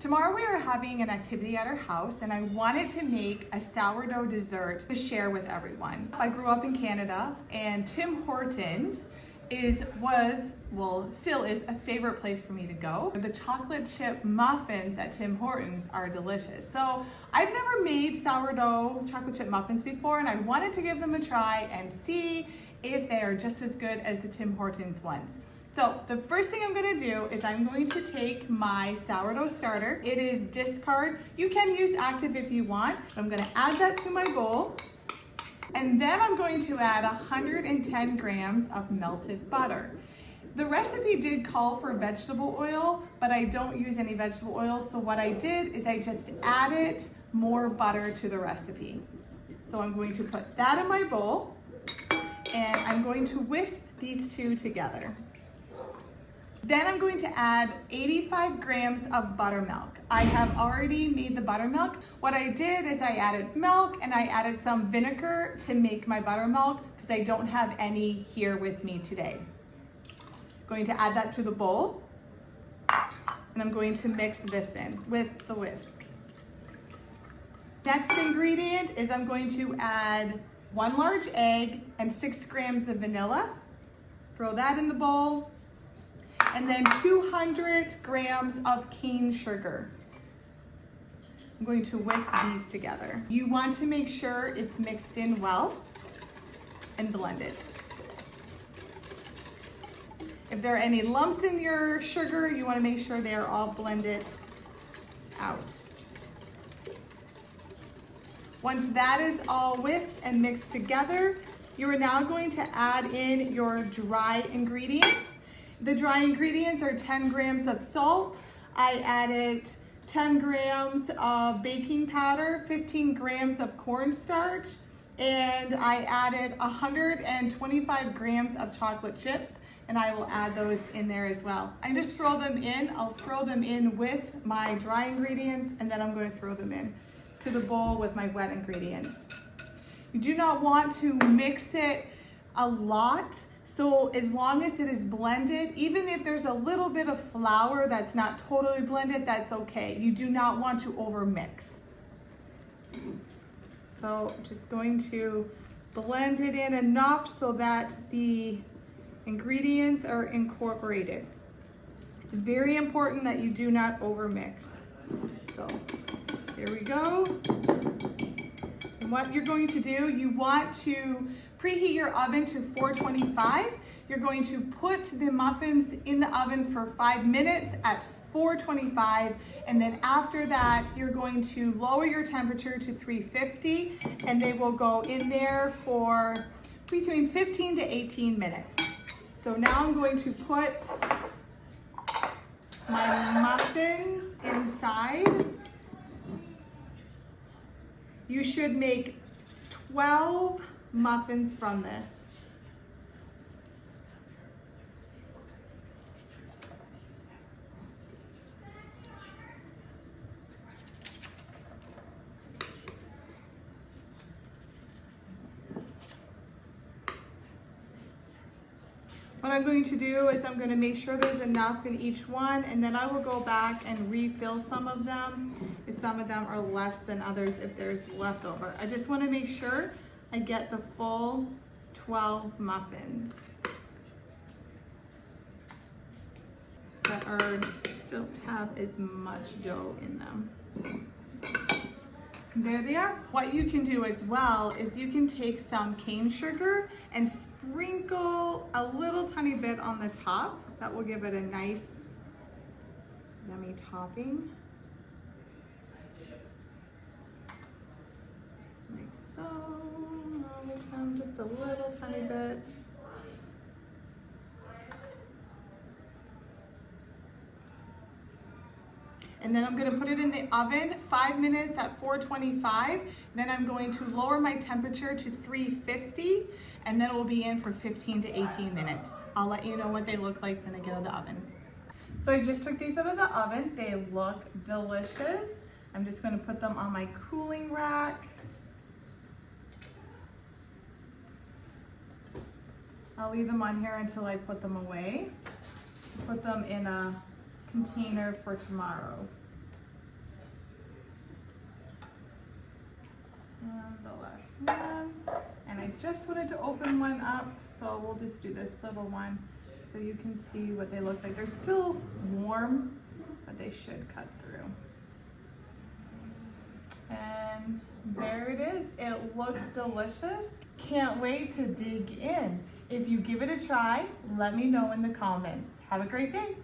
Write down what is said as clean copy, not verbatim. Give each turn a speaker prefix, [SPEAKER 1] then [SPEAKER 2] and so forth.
[SPEAKER 1] Tomorrow we are having an activity at our house and I wanted to make a sourdough dessert to share with everyone. I grew up in Canada and Tim Hortons still is a favorite place for me to go. The chocolate chip muffins at Tim Hortons are delicious. So I've never made sourdough chocolate chip muffins before and I wanted to give them a try and see if they are just as good as the Tim Hortons ones. So the first thing I'm gonna do is I'm going to take my sourdough starter. It is discard. You can use active if you want. I'm gonna add that to my bowl. And then I'm going to add 110 grams of melted butter. The recipe did call for vegetable oil, but I don't use any vegetable oil. So what I did is I just added more butter to the recipe. So I'm going to put that in my bowl and I'm going to whisk these two together. Then I'm going to add 85 grams of buttermilk. I have already made the buttermilk. What I did is I added milk and I added some vinegar to make my buttermilk because I don't have any here with me today. Going to add that to the bowl and I'm going to mix this in with the whisk. Next ingredient is I'm going to add 1 large egg and 6 grams of vanilla. Throw that in the bowl. And then 200 grams of cane sugar. I'm going to whisk these together. You want to make sure it's mixed in well and blended. If there are any lumps in your sugar, you want to make sure they are all blended out. Once that is all whisked and mixed together, you are now going to add in your dry ingredients. The dry ingredients are 10 grams of salt. I added 10 grams of baking powder, 15 grams of cornstarch, and I added 125 grams of chocolate chips, and I will add those in there as well. I just throw them in. I'll throw them in with my dry ingredients, and then I'm going to throw them in to the bowl with my wet ingredients. You do not want to mix it a lot. So as long as it is blended, even if there's a little bit of flour that's not totally blended, that's okay. You do not want to overmix. So I'm just going to blend it in enough so that the ingredients are incorporated. It's very important that you do not overmix. So here we go. And what you're going to do, you want to preheat your oven to 425. You're going to put the muffins in the oven for 5 minutes at 425, and then after that, you're going to lower your temperature to 350, and they will go in there for between 15 to 18 minutes. So now I'm going to put my muffins inside. You should make 12 muffins from this. What I'm going to do is I'm going to make sure there's enough in each one, and then I will go back and refill some of them if some of them are less than others if there's leftover. I just want to make sure I get the full 12 muffins that don't have as much dough in them. There they are. What you can do as well is you can take some cane sugar and sprinkle a little tiny bit on the top. That will give it a nice, yummy topping. Like so. Just a little tiny bit. And then I'm going to put it in the oven 5 minutes at 425. Then I'm going to lower my temperature to 350, and then it will be in for 15 to 18 minutes. I'll let you know what they look like when they get out of the oven. So I just took these out of the oven. They look delicious. I'm just going to put them on my cooling rack. I'll leave them on here until I put them away. Put them in a container for tomorrow. the last one. And I just wanted to open one up, so we'll just do this little one so you can see what they look like. They're still warm, but they should cut through. And there it is. It looks delicious. Can't wait to dig in. If you give it a try, let me know in the comments. Have a great day.